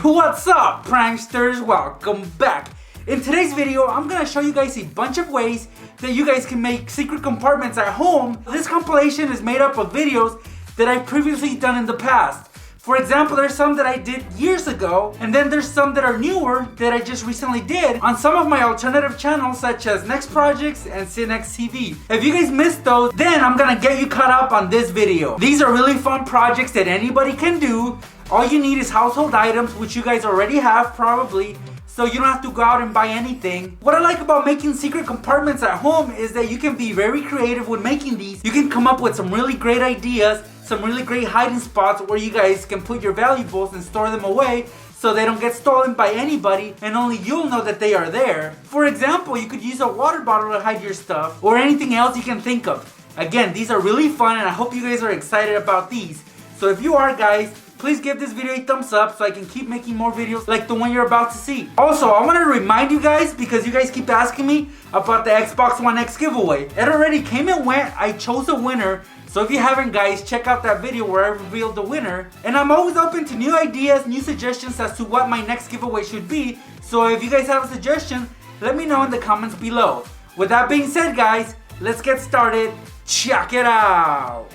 What's up, pranksters? Welcome back. In today's video, I'm gonna show you guys a bunch of ways that you guys can make secret compartments at home. This compilation is made up of videos that I've previously done in the past. For example, there's some that I did years ago, and then there's some that are newer that I just recently did on some of my alternative channels such as Next Projects and Cinex TV. If you guys missed those, then I'm gonna get you caught up on this video. These are really fun projects that anybody can do. All you need is household items, which you guys already have probably, so you don't have to go out and buy anything. What I like about making secret compartments at home is that you can be very creative when making these. You can come up with some really great ideas, some really great hiding spots where you guys can put your valuables and store them away so they don't get stolen by anybody and only you'll know that they are there. For example, you could use a water bottle to hide your stuff or anything else you can think of. Again, these are really fun and I hope you guys are excited about these. So if you are, guys, please give this video a thumbs up so I can keep making more videos like the one you're about to see. Also, I want to remind you guys, because you guys keep asking me about the Xbox One X giveaway. It already came and went. I chose a winner. So if you haven't, guys, check out that video where I revealed the winner. And I'm always open to new ideas, new suggestions as to what my next giveaway should be. So if you guys have a suggestion, let me know in the comments below. With that being said, guys, let's get started. Check it out.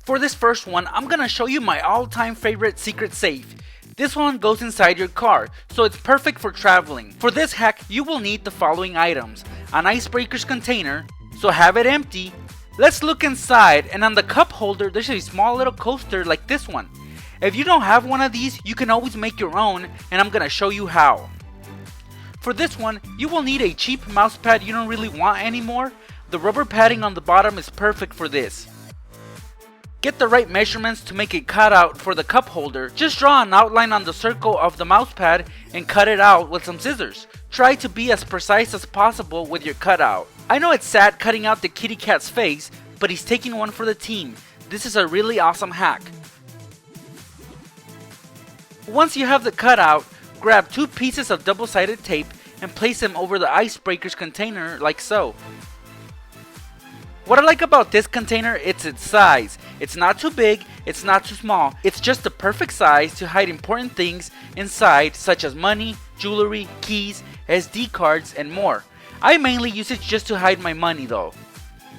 For this first one, I'm gonna show you my all-time favorite secret safe. This one goes inside your car, so it's perfect for traveling. For this hack, you will need the following items. An icebreakers container, so have it empty. Let's look inside, and on the cup holder, there's a small little coaster like this one. If you don't have one of these, you can always make your own, and I'm gonna show you how. For this one, you will need a cheap mouse pad you don't really want anymore. The rubber padding on the bottom is perfect for this. Get the right measurements to make a cutout for the cup holder. Just draw an outline on the circle of the mouse pad and cut it out with some scissors. Try to be as precise as possible with your cutout. I know it's sad cutting out the kitty cat's face, but he's taking one for the team. This is a really awesome hack. Once you have the cutout, grab 2 pieces of double-sided tape and place them over the icebreakers container like so. What I like about this container, it's its size. It's not too big, it's not too small. It's just the perfect size to hide important things inside, such as money, jewelry, keys, SD cards, and more. I mainly use it just to hide my money though.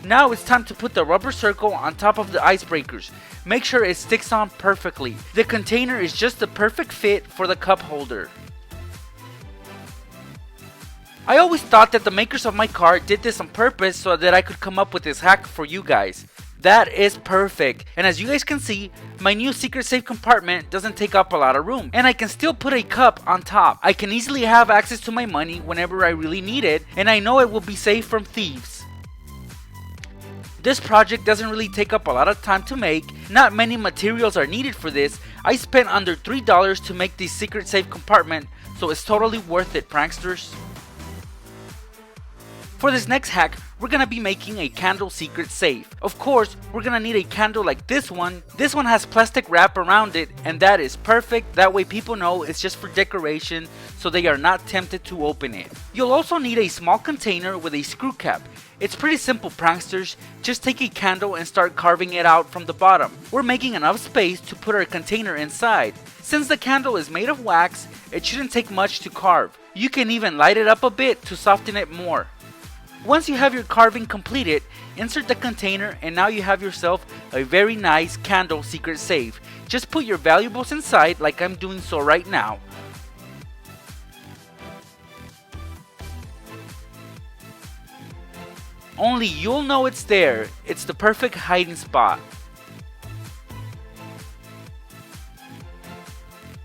Now it's time to put the rubber circle on top of the icebreakers. Make sure it sticks on perfectly. The container is just the perfect fit for the cup holder. I always thought that the makers of my car did this on purpose so that I could come up with this hack for you guys. That is perfect, and as you guys can see, my new secret safe compartment doesn't take up a lot of room, and I can still put a cup on top. I can easily have access to my money whenever I really need it, and I know it will be safe from thieves. This project doesn't really take up a lot of time to make. Not many materials are needed for this. I spent under $3 to make this secret safe compartment, so it's totally worth it, pranksters. For this next hack, we're gonna be making a candle secret safe. Of course, we're gonna need a candle like this one. This one has plastic wrap around it, and that is perfect. That way people know it's just for decoration, so they are not tempted to open it. You'll also need a small container with a screw cap. It's pretty simple, pranksters. Just take a candle and start carving it out from the bottom. We're making enough space to put our container inside. Since the candle is made of wax, it shouldn't take much to carve. You can even light it up a bit to soften it more. Once you have your carving completed, insert the container and now you have yourself a very nice candle secret safe. Just put your valuables inside like I'm doing so right now. Only you'll know it's there. It's the perfect hiding spot.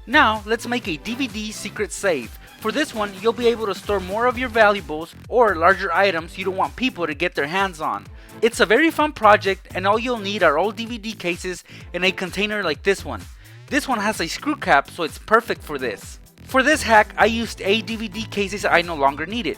Now let's make a DVD secret safe. For this one, you'll be able to store more of your valuables or larger items you don't want people to get their hands on. It's a very fun project, and all you'll need are old DVD cases and a container like this one. This one has a screw cap, so it's perfect for this. For this hack, I used DVD cases I no longer needed.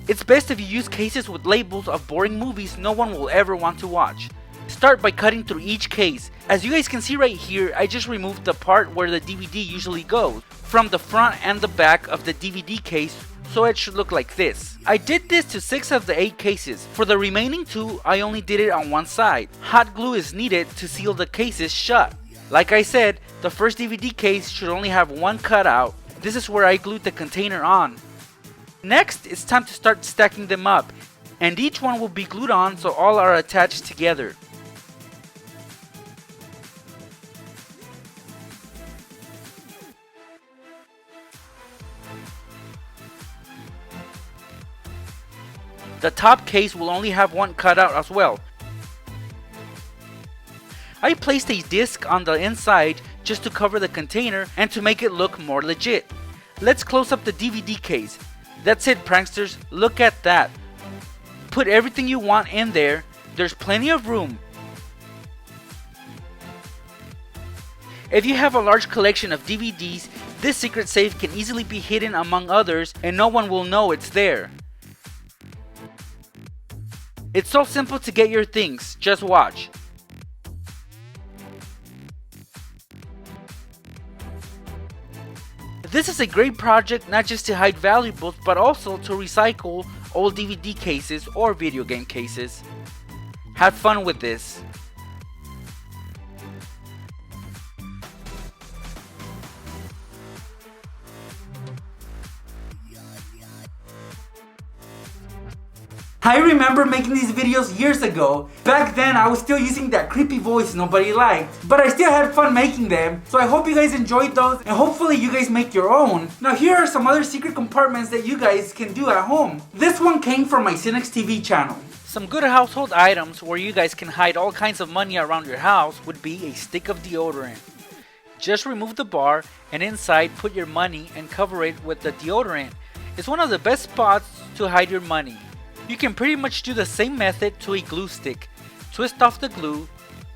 It's best if you use cases with labels of boring movies no one will ever want to watch. Start by cutting through each case. As you guys can see right here, I just removed the part where the DVD usually goes from the front and the back of the DVD case so it should look like this. I did this to 6 of the 8 cases. For the remaining 2, I only did it on one side. Hot glue is needed to seal the cases shut. Like I said, the first DVD case should only have one cutout. This is where I glued the container on. Next, it's time to start stacking them up, and each one will be glued on so all are attached together. The top case will only have one cutout as well. I placed a disc on the inside just to cover the container and to make it look more legit. Let's close up the DVD case. That's it, pranksters, look at that. Put everything you want in there, there's plenty of room. If you have a large collection of DVDs, this secret safe can easily be hidden among others and no one will know it's there. It's so simple to get your things, just watch. This is a great project not just to hide valuables but also to recycle old DVD cases or video game cases. Have fun with this. I remember making these videos years ago. Back then I was still using that creepy voice nobody liked, but I still had fun making them, so I hope you guys enjoyed those and hopefully you guys make your own. Now here are some other secret compartments that you guys can do at home. This one came from my Cinex TV channel. Some good household items where you guys can hide all kinds of money around your house would be a stick of deodorant. Just remove the bar and inside put your money and cover it with the deodorant. It's one of the best spots to hide your money. You can pretty much do the same method to a glue stick. Twist off the glue,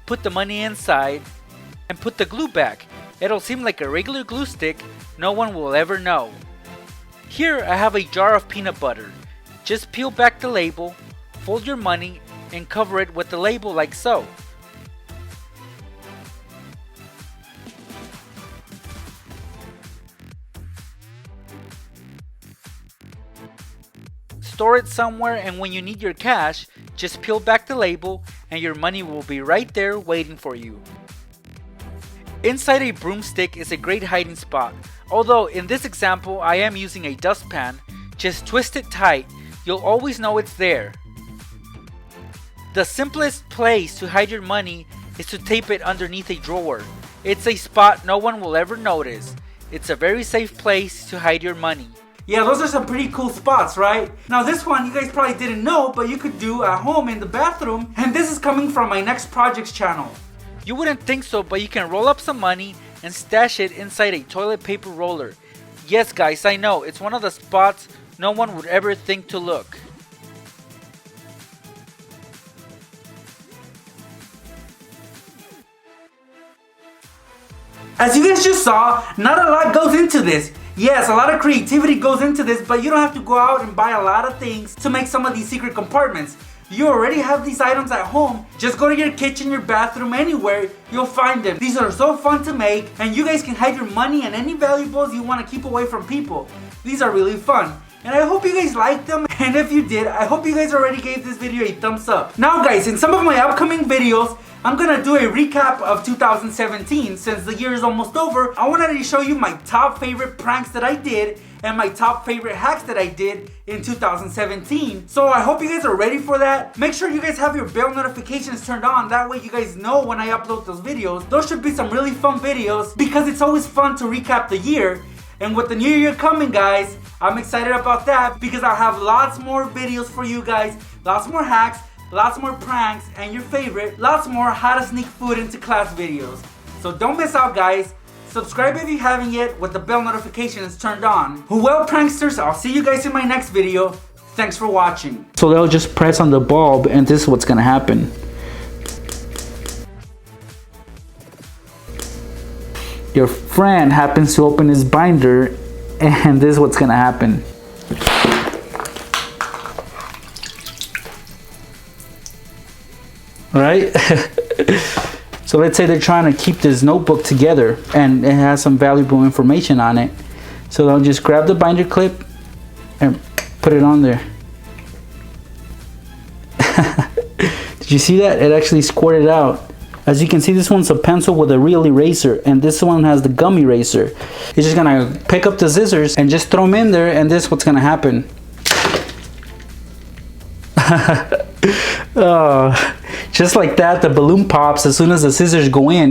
put the money inside, and put the glue back. It'll seem like a regular glue stick, no one will ever know. Here I have a jar of peanut butter. Just peel back the label, fold your money, and cover it with the label like so. Store it somewhere and when you need your cash, just peel back the label and your money will be right there waiting for you. Inside a broomstick is a great hiding spot. Although in this example I am using a dustpan, just twist it tight, you'll always know it's there. The simplest place to hide your money is to tape it underneath a drawer. It's a spot no one will ever notice. It's a very safe place to hide your money. Yeah, those are some pretty cool spots, right? Now this one you guys probably didn't know, but you could do at home in the bathroom, and this is coming from my Next Projects channel. You wouldn't think so, but you can roll up some money and stash it inside a toilet paper roller. Yes guys, I know, it's one of the spots no one would ever think to look. As you guys just saw, not a lot goes into this. Yes, a lot of creativity goes into this, but you don't have to go out and buy a lot of things to make some of these secret compartments. You already have these items at home. Just go to your kitchen, your bathroom, anywhere, you'll find them. These are so fun to make, and you guys can hide your money and any valuables you want to keep away from people. These are really fun. And I hope you guys liked them, and if you did, I hope you guys already gave this video a thumbs up. Now guys, in some of my upcoming videos, I'm gonna do a recap of 2017. Since the year is almost over, I wanted to show you my top favorite pranks that I did and my top favorite hacks that I did in 2017. So I hope you guys are ready for that. Make sure you guys have your bell notifications turned on. That way you guys know when I upload those videos. Those should be some really fun videos because it's always fun to recap the year. And with the new year coming, guys, I'm excited about that because I'll have lots more videos for you guys, lots more hacks, lots more pranks, and your favorite, lots more how to sneak food into class videos. So don't miss out, guys. Subscribe if you haven't yet with the bell notifications turned on. Well, pranksters, I'll see you guys in my next video. Thanks for watching. So they'll just press on the bulb and this is what's gonna happen. Your friend happens to open his binder and this is what's gonna happen. Right? So let's say they're trying to keep this notebook together and it has some valuable information on it. So they'll just grab the binder clip and put it on there. Did you see that? It actually squirted out. As you can see, this one's a pencil with a real eraser, and this one has the gum eraser. You're just gonna pick up the scissors and just throw them in there, and this is what's gonna happen. Just like that, the balloon pops as soon as the scissors go in.